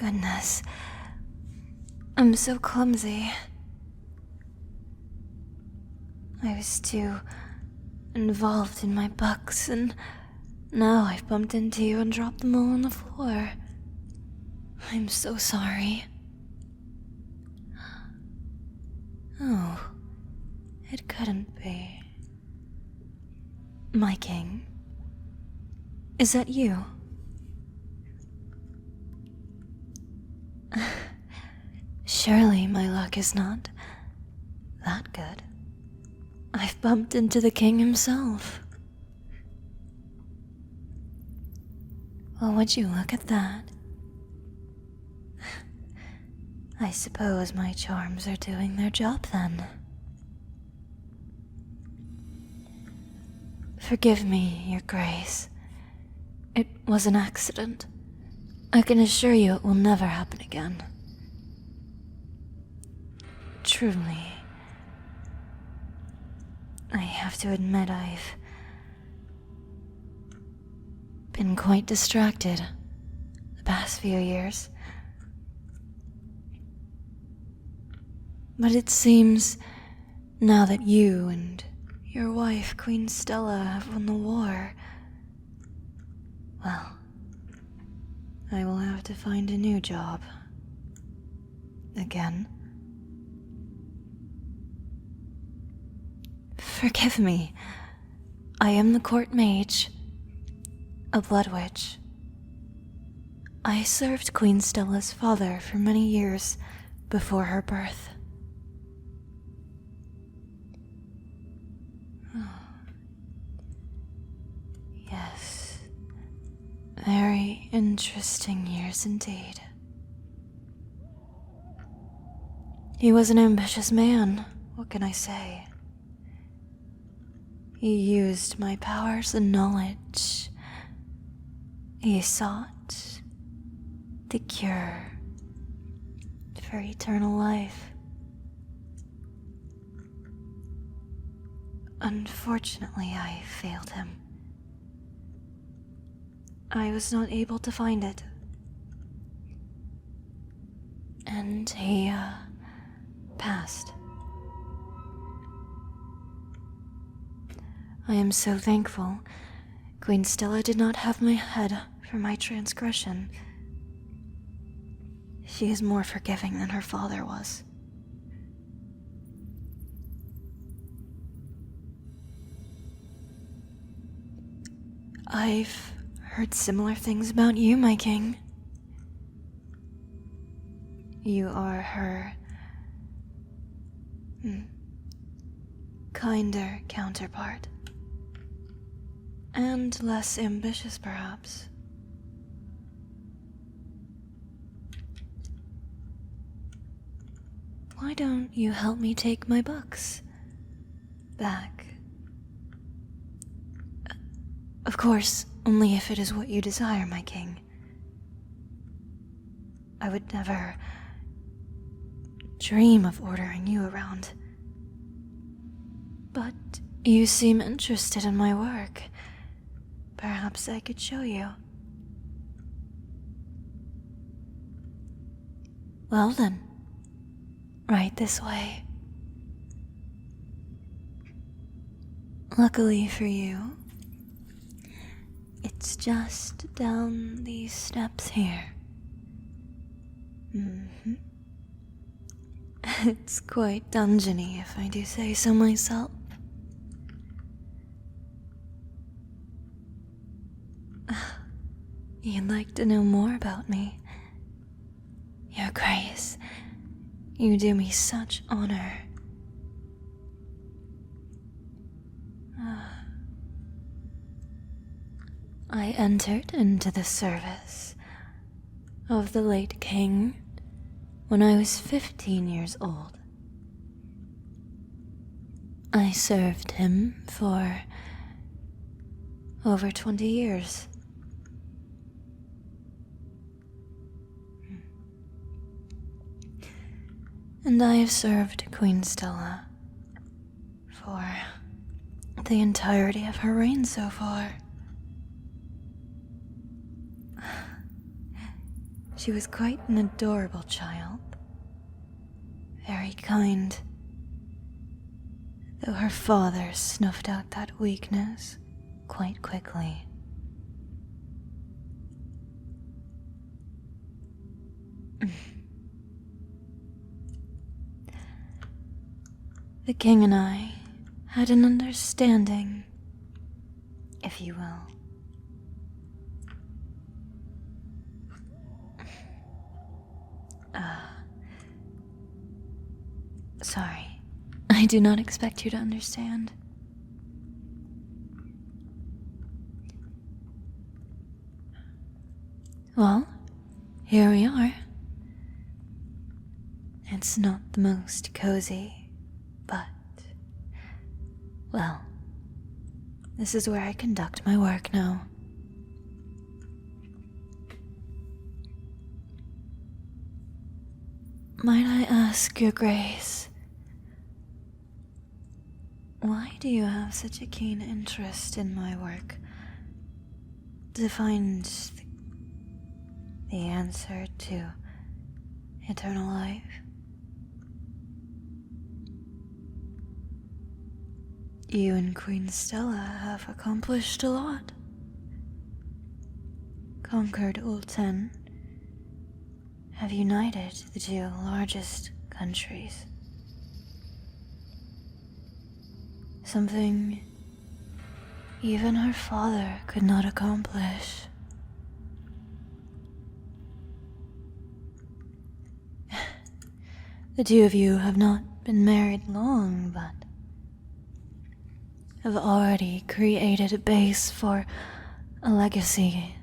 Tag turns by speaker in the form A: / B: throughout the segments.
A: goodness. I'm so clumsy. I was too involved in my books, and now I've bumped into you and dropped them all on the floor. I'm so sorry. Oh, it couldn't be. My king. Is that you? Surely my luck is not that good. I've bumped into the king himself. Well, would you look at that? I suppose my charms are doing their job then. Forgive me, Your Grace. It was an accident. I can assure you it will never happen again. Truly. I have to admit I've been quite distracted the past few years. But it seems now that you and your wife, Queen Stella, have won the war, well, I will have to find a new job. Again. Forgive me. I am the court mage, a blood witch. I served Queen Stella's father for many years before her birth. Yes, very interesting years indeed. He was an ambitious man, what can I say? He used my powers and knowledge. He sought the cure for eternal life. Unfortunately, I failed him. I was not able to find it. And he, passed. I am so thankful Queen Stella did not have my head for my transgression. She is more forgiving than her father was. I've heard similar things about you, my king. You are her kinder counterpart. And less ambitious, perhaps. Why don't you help me take my books back? Of course, only if it is what you desire, my king. I would never dream of ordering you around. But you seem interested in my work. Perhaps I could show you. Well then, right this way. Luckily for you, it's just down these steps here. It's quite dungeony, if I do say so myself. You'd like to know more about me? Your Grace, you do me such honor. I entered into the service of the late king when I was 15 years old. I served him for over 20 years. And I have served Queen Stella for the entirety of her reign so far. She was quite an adorable child. Very kind. Though her father snuffed out that weakness quite quickly. The king and I had an understanding, if you will. Sorry, I do not expect you to understand. Well, here we are. It's not the most cozy, but, well, this is where I conduct my work now. Might I ask, Your Grace, why do you have such a keen interest in my work to find the answer to eternal life? You and Queen Stella have accomplished a lot. Conquered Ulten, have united the two largest countries. Something even her father could not accomplish. The two of you have not been married long, but have already created a base for a legacy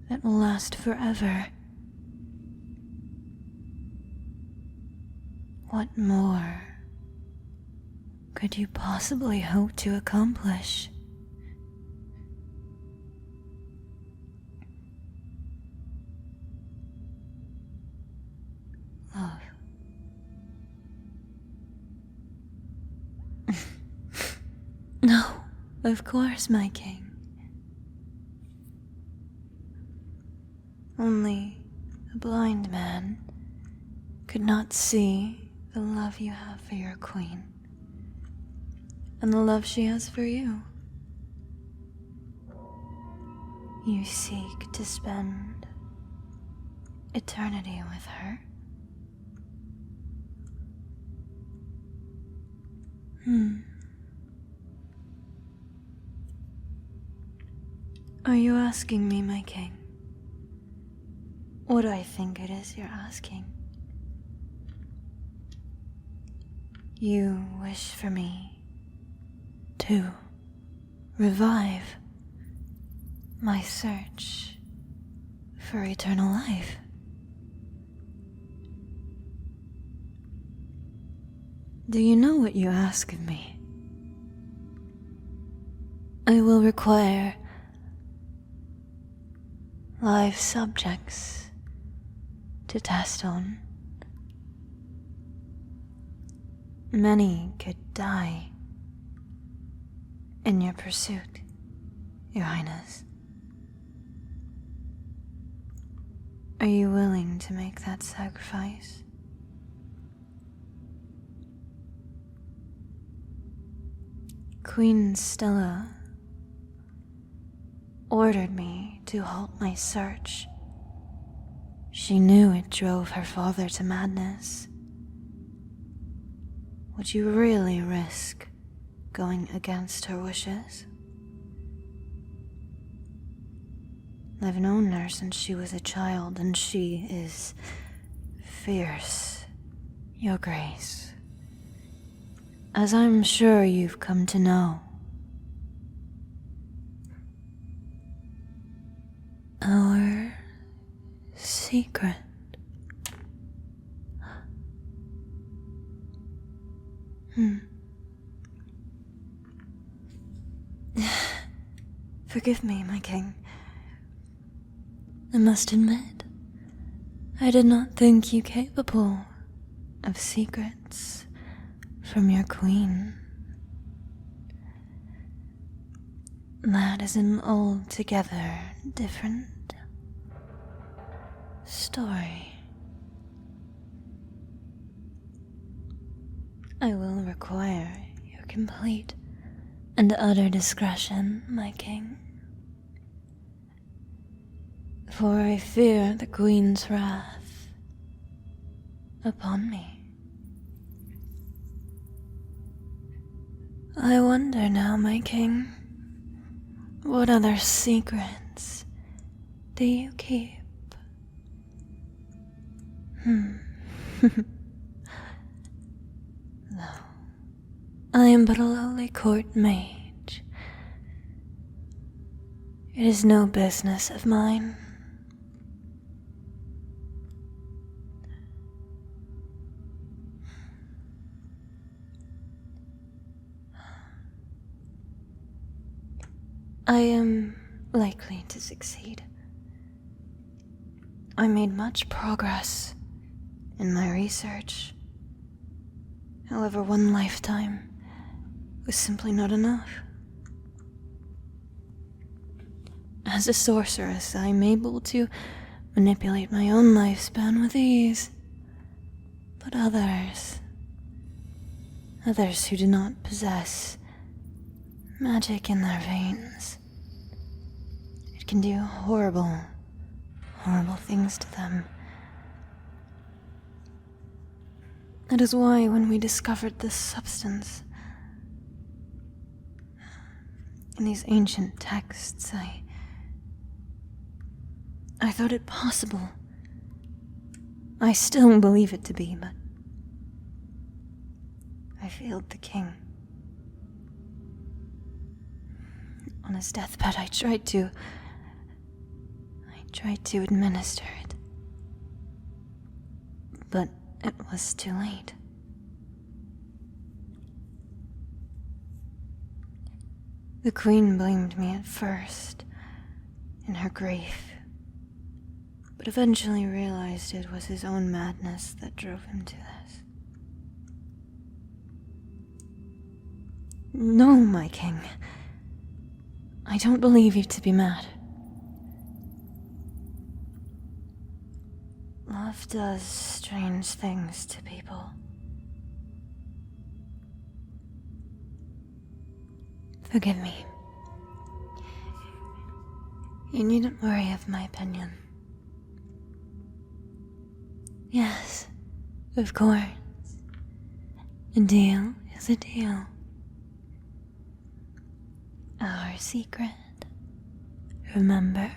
A: that will last forever. What more could you possibly hope to accomplish? Love. No, of course, my king. Only a blind man could not see the love you have for your queen, and the love she has for you. You seek to spend eternity with her. Are you asking me, my king? What do I think it is you're asking? You wish for me to revive my search for eternal life. Do you know what you ask of me? I will require live subjects to test on. Many could die in your pursuit, Your Highness. Are you willing to make that sacrifice? Queen Stella ordered me to halt my search. She knew it drove her father to madness. Would you really risk going against her wishes? I've known her since she was a child, and she is fierce, Your Grace. As I'm sure you've come to know. Our secret. Forgive me, my king. I must admit, I did not think you capable of secrets from your queen. That is an altogether different story. I will require your complete and utter discretion, my king. For I fear the Queen's wrath upon me. I wonder now, my king, what other secrets do you keep? No, I am but a lowly court mage. It is no business of mine. I am likely to succeed. I made much progress in my research. However, one lifetime was simply not enough. As a sorceress, I am able to manipulate my own lifespan with ease. But others who do not possess magic in their veins, it can do horrible things to them. That is why when we discovered this substance in these ancient texts, I thought it possible. I still believe it to be, but I failed the king. On his deathbed, I tried to administer it. But it was too late. The Queen blamed me at first, in her grief, but eventually realized it was his own madness that drove him to this. No, my king. I don't believe you to be mad. Love does strange things to people. Forgive me. You needn't worry of my opinion. Yes, of course. A deal is a deal. Our secret, remember?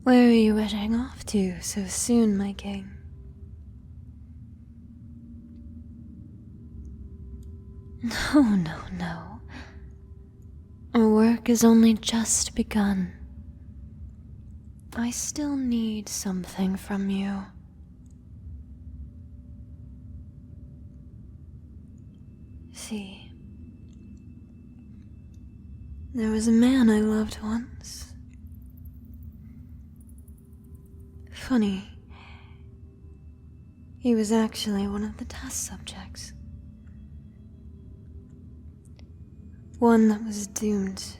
A: Where are you rushing off to so soon, my king? No. Our work has only just begun. I still need something from you. See, there was a man I loved once. Funny, he was actually one of the test subjects. One that was doomed.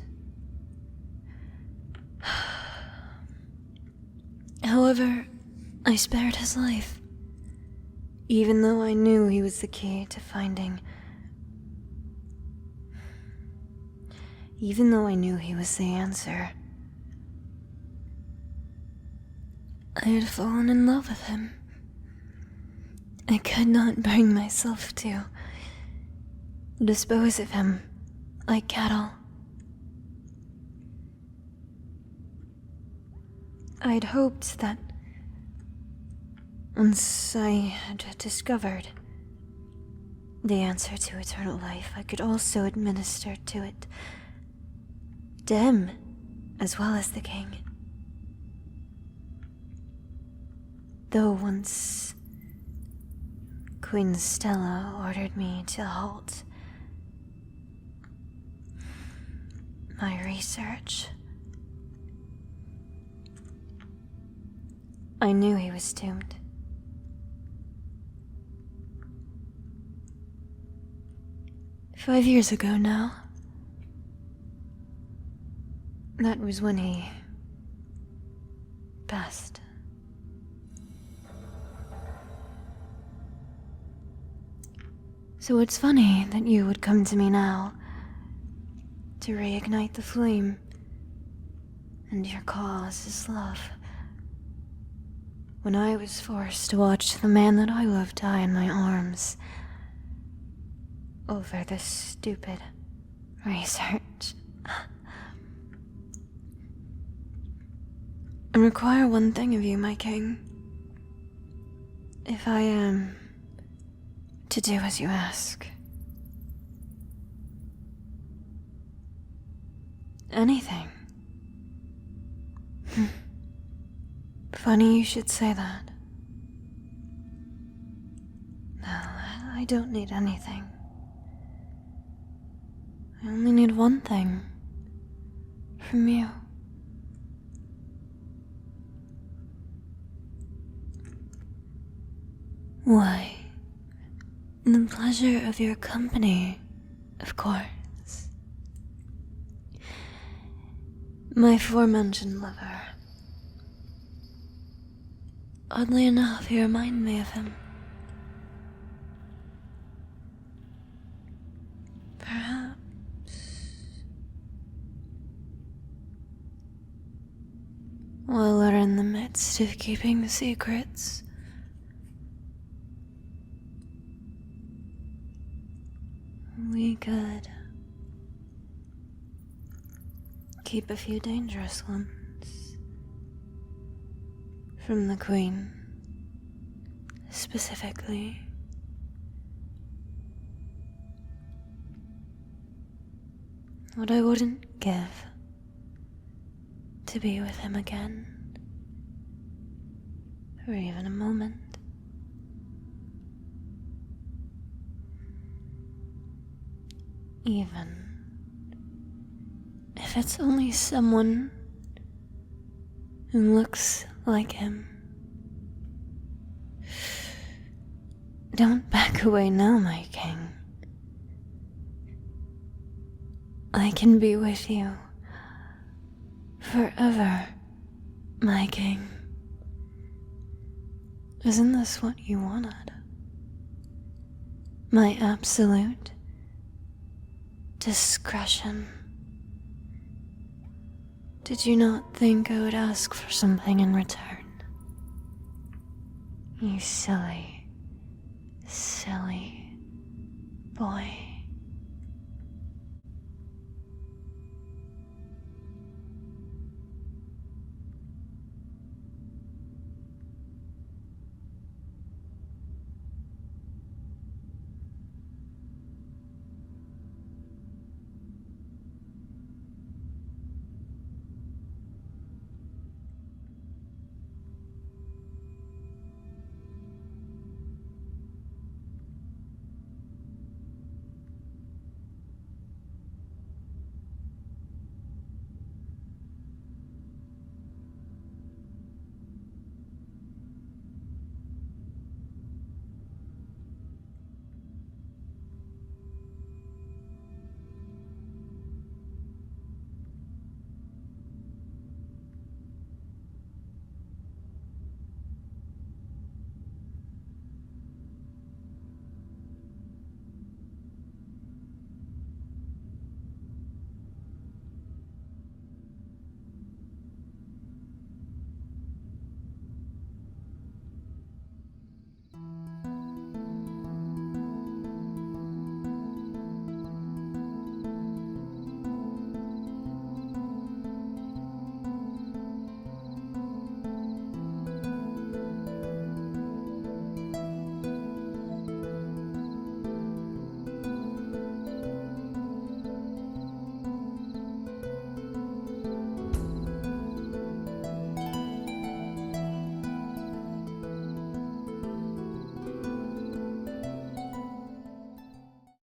A: However, I spared his life, even though I knew he was the key to finding. Even though I knew he was the answer. I had fallen in love with him. I could not bring myself to dispose of him like cattle. I'd hoped that once I had discovered the answer to eternal life, I could also administer to it, to him, as well as the king. Though once Queen Stella ordered me to halt my research, I knew he was doomed. "5 years ago now, That was when he passed. So it's funny that you would come to me now to reignite the flame, and your cause is love. When I was forced to watch the man that I loved die in my arms over this stupid research. I require one thing of you, my king. If I am to do as you ask. Anything. Funny you should say that. No, I don't need anything. I only need one thing. From you. Why? The pleasure of your company, of course. My aforementioned lover. Oddly enough, you remind me of him. Perhaps. While we're in the midst of keeping secrets, we could keep a few dangerous ones from the Queen, specifically. What I wouldn't give to be with him again, for even a moment. Even if it's only someone who looks like him. Don't back away now, my king. I can be with you forever, my king. Isn't this what you wanted? My absolute discretion. Did you not think I would ask for something in return? You silly, silly boy.